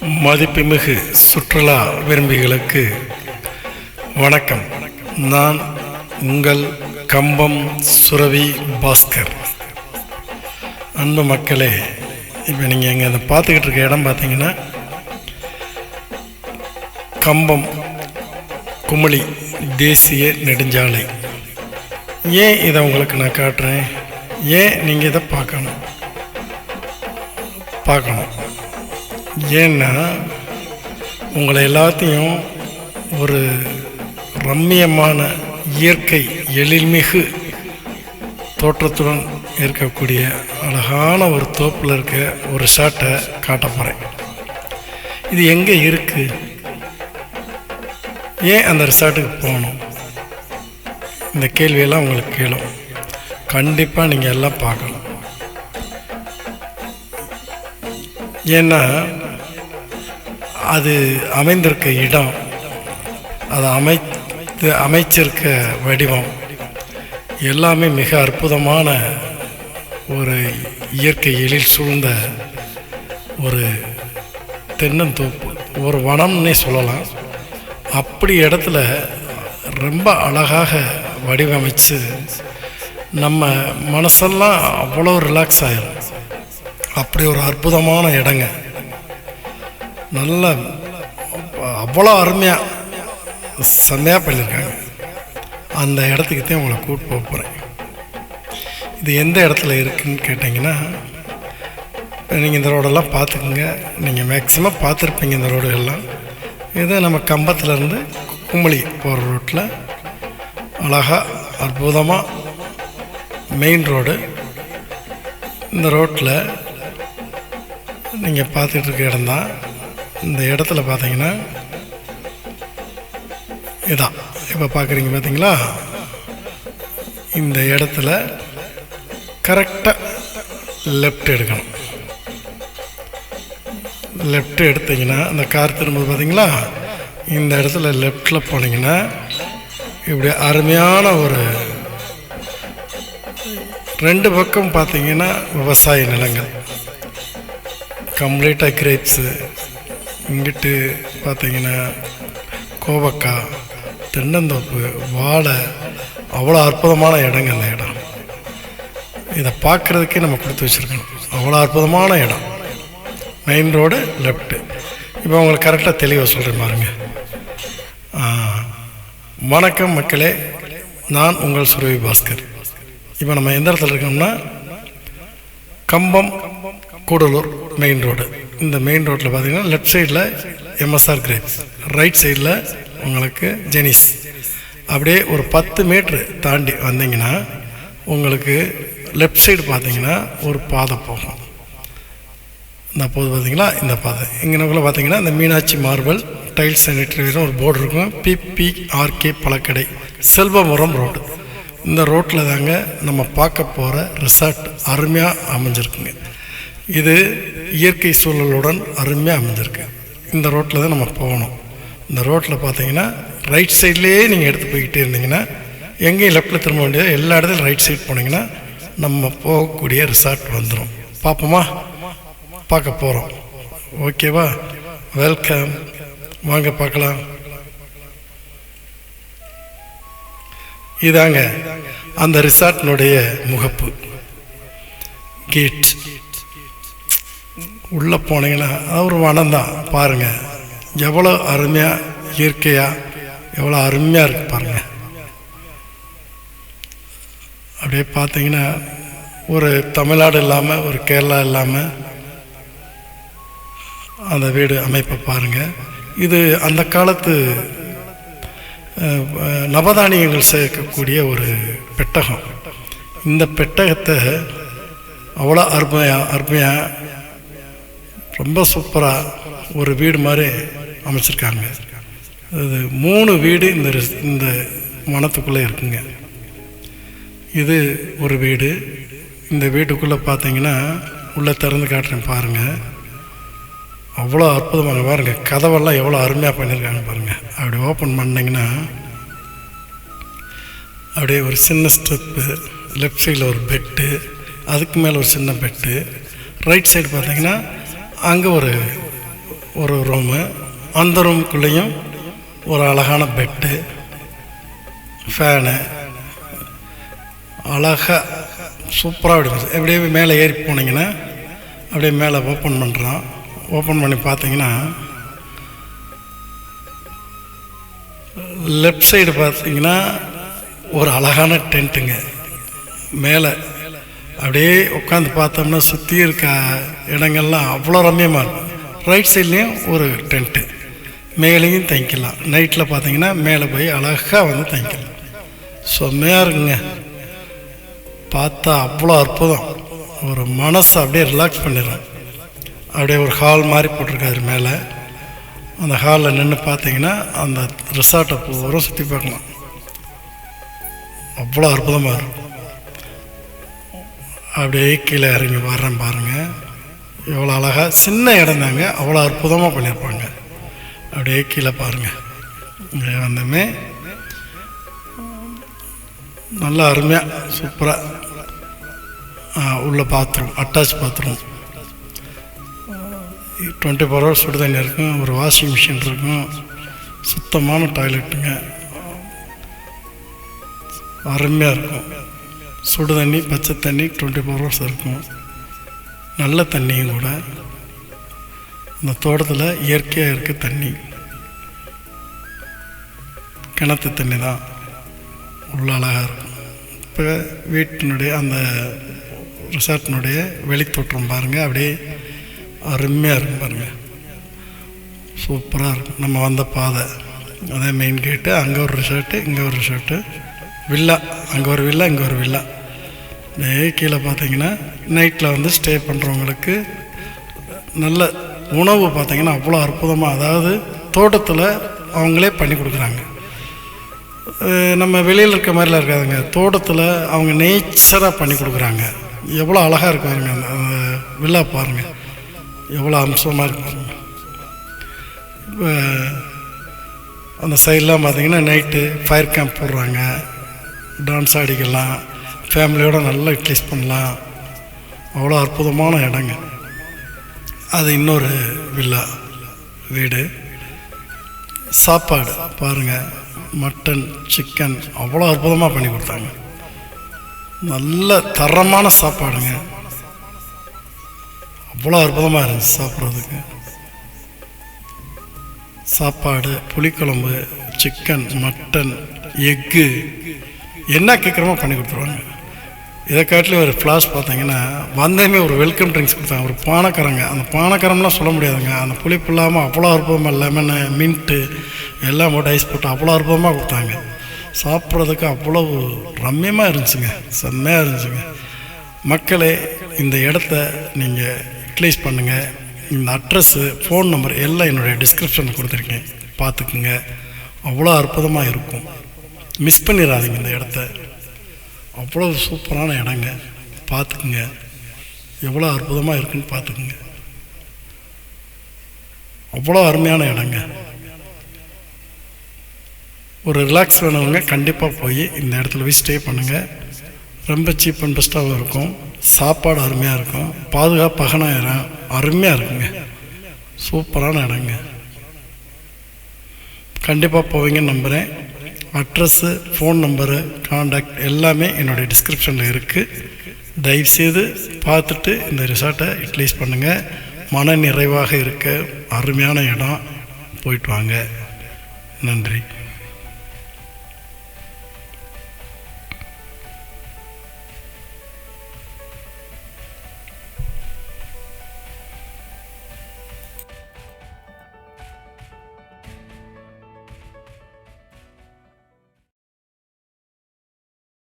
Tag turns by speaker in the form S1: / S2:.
S1: மதிப்புமிகு சுற்றுலா விரும்பிகளுக்கு வணக்கம். நான் உங்கள் கம்பம் சுரவி பாஸ்கர். அன்பு மக்களே, இப்போ நீங்கள் இங்கே அதை பார்த்துக்கிட்டு இருக்க இடம் பார்த்தீங்கன்னா கம்பம் குமளி தேசிய நெடுஞ்சாலை. ஏன் இதை உங்களுக்கு நான் காட்டுறேன், ஏன் நீங்கள் இதை பார்க்கணும் ஏன்னா உங்களை எல்லாத்தையும் ஒரு ரம்மியமான இயற்கை எழில்மிகு தோற்றத்துடன் இருக்கக்கூடிய அழகான ஒரு தோப்பில் இருக்க ஒரு ரிசார்ட்டை காட்ட போகிறேன். இது எங்கே இருக்குது, ஏன் அந்த ரிசார்ட்டுக்கு போகணும், இந்த கேள்வியெல்லாம் உங்களுக்கு கேளும். கண்டிப்பாக நீங்கள் எல்லாம் பார்க்கணும். ஏன்னா அது அமைந்திருக்க இடம், அதை அமைச்சிருக்க வடிவம் எல்லாமே மிக அற்புதமான ஒரு இயற்கை எழில் சூழ்ந்த ஒரு தென்னந்தோப்பு, ஒரு வனம்னே சொல்லலாம். அப்படி இடத்துல ரொம்ப அழகாக வடிவமைச்சு நம்ம மனசெல்லாம் அவ்வளோ ரிலாக்ஸ் ஆகிடும். அப்படி ஒரு அற்புதமான இடங்க, நல்ல அவ்வளோ அருமையாக செம்மையாக பண்ணியிருக்காங்க. அந்த இடத்துக்கு தான் உங்களை கூப்பிட்டு போக போகிறேன். இது எந்த இடத்துல இருக்குதுன்னு கேட்டிங்கன்னா, நீங்கள் இந்த ரோடெல்லாம் பார்த்துக்குங்க. நீங்கள் மேக்ஸிமம் பார்த்துருப்பீங்க இந்த ரோடுகள்லாம். இது நம்ம கம்பத்துலேருந்து குமளி போகிற ரோட்டில் அழகாக அற்புதமாக மெயின் ரோடு. இந்த ரோட்டில் நீங்கள் பார்த்துட்டு இருக்க இடம்தான். இந்த இடத்துல பார்த்தீங்கன்னா இதான் இப்போ பார்க்குறீங்க பார்த்தீங்களா, இந்த இடத்துல கரெக்டாக லெஃப்ட் எடுக்கணும். லெஃப்ட் எடுத்தீங்கன்னா அந்த கார் திரும்ப பார்த்தீங்களா, இந்த இடத்துல லெஃப்டில் போனீங்கன்னா இப்படி அருமையான ஒரு ரெண்டு பக்கம் பார்த்தீங்கன்னா விவசாய நிலங்கள், கம்ப்ளீட்டாக கிரேப்ஸு. இங்கிட்டு பார்த்தீங்கன்னா கோவக்காய், தென்னந்தோப்பு, வாழை, அவ்வளோ அற்புதமான இடங்க அந்த இடம். இதை பார்க்குறதுக்கே நம்ம கொடுத்து வச்சுருக்கணும். அவ்வளோ அற்புதமான இடம். Main road left. இப்போ உங்களுக்கு கரெக்டாக தெளிவாக சொல்கிறேன் பாருங்க. வணக்கம் மக்களே, நான் உங்கள் சுரவி பாஸ்கர். இப்போ நம்ம எந்த இடத்துல இருக்கோம்னா கம்பம் கூடலூர் மெயின் ரோடு. இந்த மெயின் ரோட்டில் பார்த்தீங்கன்னா லெஃப்ட் சைடில் எம்எஸ்ஆர் கிரேப்ஸ், ரைட் சைடில் உங்களுக்கு ஜெனிஸ். அப்படியே ஒரு 10 மீட்ரு தாண்டி வந்தீங்கன்னா உங்களுக்கு லெஃப்ட் சைடு பார்த்தீங்கன்னா ஒரு பாதை போகும். இந்த போது பார்த்தீங்களா, இந்த பாதை இங்கனக்குள்ளே பார்த்தீங்கன்னா இந்த மீனாட்சி மார்பல் டைல்ஸ் சானிட்டரின்னு ஒரு போர்டு இருக்கும். PPRK பழக்கடை, செல்வபுரம் ரோடு. இந்த ரோட்டில் தாங்க நம்ம பார்க்க போகிற ரிசார்ட் அருமையாக அமைஞ்சிருக்குங்க. இது இயற்கை சூழலுடன் அருமையாக அமைஞ்சிருக்கு. இந்த ரோட்டில் தான் நம்ம போகணும். இந்த ரோட்டில் பார்த்தீங்கன்னா ரைட் சைட்லேயே நீங்கள் எடுத்து போய்கிட்டே இருந்தீங்கன்னா எங்கேயும் லெஃப்டில் திரும்ப வேண்டியது, எல்லா இடத்துலையும் ரைட் சைட் போனீங்கன்னா நம்ம போகக்கூடிய ரிசார்ட் வந்துடும். பார்ப்போமா, பார்க்க போகிறோம். ஓகேவா, வெல்கம், வாங்க பார்க்கலாம். இதாங்க அந்த ரிசார்ட்டினுடைய முகப்பு கேட். உள்ளே போனீங்கன்னா ஒரு வனம் தான். பாருங்கள் எவ்வளோ அருமையாக இயற்கையாக எவ்வளோ அருமையாக இருக்குது பாருங்கள். அப்படியே பார்த்தீங்கன்னா ஒரு தமிழ்நாடு இல்லாமல் ஒரு கேரளா இல்லாமல் அந்த வீடு அமைப்பை பாருங்கள். இது அந்த காலத்து நவதானியங்கள் சேர்க்கக்கூடிய ஒரு பெட்டகம். இந்த பெட்டகத்தை அவ்வளோ அருமையாக ரொம்ப சூப்பராக ஒரு வீடு மாதிரி அமைச்சிருக்காங்க. அது 3 வீடு இந்த வனத்துக்குள்ளே இருக்குங்க. இது ஒரு வீடு. இந்த வீட்டுக்குள்ளே பார்த்தீங்கன்னா உள்ளே திறந்து காட்டுறேன் பாருங்கள். அவ்வளோ அற்புதமாக பாருங்கள், கதவெல்லாம் எவ்வளோ அருமையாக பண்ணியிருக்காங்க பாருங்கள். அப்படி ஓப்பன் பண்ணிங்கன்னா அப்படியே ஒரு சின்ன ஸ்டெப்பு, லெஃப்ட் சைடில் ஒரு பெட்டு, அதுக்கு மேலே ஒரு சின்ன பெட்டு, ரைட் சைடு பார்த்தீங்கன்னா அங்கே ஒரு ரூமு, அந்த ரூமுக்குள்ளேயும் ஒரு அழகான பெட்டு, ஃபேனு, அழகாக சூப்பராக விடுது. எப்படியே மேலே ஏறி போனீங்கன்னா அப்படியே மேலே ஓப்பன் பண்ணுறோம். ஓப்பன் பண்ணி பார்த்தீங்கன்னா லெஃப்ட் சைடு பார்த்தீங்கன்னா ஒரு அழகான டென்ட்டுங்க. மேலே அப்படியே உட்காந்து பார்த்தோம்னா சுற்றி இருக்க இடங்கள்லாம் அவ்வளோ ரம்மியமாக இருக்கும். ரைட் சைட்லேயும் ஒரு டென்ட்டு, மேலேயும் தங்கிக்கலாம். நைட்டில் பார்த்தீங்கன்னா மேலே போய் அழகாக வந்து தங்கிக்கலாம். செம்மையாக இருக்குங்க. பார்த்தா அவ்வளோ அற்புதம். ஒரு மனசை அப்படியே ரிலாக்ஸ் பண்ணிடுறேன். அப்படியே ஒரு ஹால் மாதிரி போட்டிருக்காரு மேலே. அந்த ஹாலில் நின்று பார்த்தீங்கன்னா அந்த ரிசார்ட்டை பூரா சுற்றி பார்க்கலாம். அவ்வளோ அற்புதமாக இருக்கும். அப்படியே கீழே இறங்கி வர்றேன் பாருங்கள். எவ்வளோ அழகாக சின்ன இடம் தாங்க, அவ்வளோ அற்புதமாக பண்ணியிருப்பாங்க. அப்படியே கீழே பாருங்கள். இங்கே வந்தோமே நல்லா அருமையாக சூப்பராக உள்ள பாத்ரூம், அட்டாச் பாத்ரூம், 24 hours சுடு தண்ணி இருக்கும், ஒரு வாஷிங் மிஷின் இருக்கும், சுத்தமான டாய்லெட்டுங்க, அருமையாக இருக்கும். சுடு தண்ணி, பச்சை தண்ணி 24 hours இருக்கும். நல்ல தண்ணியும் கூட. அந்த தோட்டத்தில் இயற்கையாக இருக்குது தண்ணி, கிணத்து தண்ணி தான். உள்ள அழகாக இருக்கும். இப்போ வீட்டினுடைய அந்த ரிசார்ட்டினுடைய வெளித்தோற்றம் பாருங்கள். அப்படியே அருமையாக இருக்கும் பாருங்கள். சூப்பராக இருக்கும். நம்ம வந்த பாதை அதே மெயின் கேட்டு, அங்கே ஒரு ரிசார்ட்டு, இங்கே ஒரு ரிசார்ட்டு, வில்லா, அங்கே ஒரு வில்லா, இங்கே ஒரு வில்லா. கீழே பார்த்தீங்கன்னா நைட்டில் வந்து ஸ்டே பண்ணுறவங்களுக்கு நல்ல உணவு பார்த்தீங்கன்னா அவ்வளோ அற்புதமாக, அதாவது தோட்டத்தில் அவங்களே பண்ணி கொடுக்குறாங்க. நம்ம வெளியில் இருக்க மாதிரிலாம் இருக்காதுங்க. தோட்டத்தில் அவங்க நேச்சராக பண்ணி கொடுக்குறாங்க. எவ்வளோ அழகாக இருக்காங்க. அந்த வில்லா பாருங்கள், எவ்வளோ அம்சமாக இருக்கு பாருங்கள். இப்போ அந்த சைட்லாம் பார்த்தீங்கன்னா நைட்டு ஃபயர் கேம்ப் போடுறாங்க, டான்ஸ் ஆடிக்கலாம், ஃபேமிலியோடு நல்லா யூட்டிலைஸ் பண்ணலாம். அவ்வளோ அற்புதமான இடங்க. அது இன்னொரு வில்லா வீடு. சாப்பாடு பாருங்கள், மட்டன், சிக்கன் அவ்வளோ அற்புதமாக பண்ணி கொடுத்தாங்க. நல்ல தரமான சாப்பாடுங்க. அவ்வளோ அற்புதமாக இருந்துச்சு சாப்பிட்றதுக்கு. சாப்பாடு, புளிக்குழம்பு, சிக்கன், மட்டன், எக்கு என்ன கேட்குறோமோ பண்ணி கொடுத்துருவாங்க. இதை காட்டிலும் ஒரு ஃப்ளாஷ் பார்த்தீங்கன்னா வந்தேமே ஒரு வெல்கம் ட்ரிங்க்ஸ் கொடுத்தாங்க. ஒரு பானக்கரங்க. அந்த பானக்கரம்லாம் சொல்ல முடியாதுங்க. அந்த புளிப்பு இல்லாமல் அவ்வளோ அற்புதமாக, லெமனு, மின்ட்டு எல்லாம் போட்டு ஐஸ் போட்டு அவ்வளோ அற்புதமாக கொடுத்தாங்க. சாப்பிட்றதுக்கு அவ்வளோ ரம்மியமாக இருந்துச்சுங்க, செம்மையாக இருந்துச்சுங்க. மக்களே, இந்த இடத்த நீங்கள் யூட்டிலைஸ் பண்ணுங்கள். இந்த அட்ரஸ்ஸு, ஃபோன் நம்பர் எல்லாம் என்னுடைய டிஸ்கிரிப்ஷனில் கொடுத்துருக்கேன், பார்த்துக்குங்க. அவ்வளோ அற்புதமாக இருக்கும். மிஸ் பண்ணிடாதீங்க இந்த இடத்த. அவ்வளோ சூப்பரான இடங்க, பார்த்துக்குங்க. எவ்வளோ அற்புதமாக இருக்குன்னு பார்த்துக்குங்க. அவ்வளோ அருமையான இடங்க. ஒரு ரிலாக்ஸ் வேணவங்க கண்டிப்பாக போய் இந்த இடத்துல போய் ஸ்டே பண்ணுங்கள். ரொம்ப சீப் அண்ட் பெஸ்ட்டாகவும் இருக்கும். சாப்பாடு அருமையாக இருக்கும். பாதுகாப்பாக இடம் அருமையாக இருக்குங்க. சூப்பரான இடங்க. கண்டிப்பாக போவீங்கன்னு நம்புகிறேன். அட்ரஸ்ஸு, ஃபோன் நம்பரு, காண்டாக்ட் எல்லாமே என்னுடைய டிஸ்கிரிப்ஷனில் இருக்குது. தயவுசெய்து பார்த்துட்டு இந்த ரிசார்ட்டை யூட்டிலைஸ் பண்ணுங்கள். மன நிறைவாக இருக்க அருமையான இடம். போயிட்டு வாங்க. நன்றி.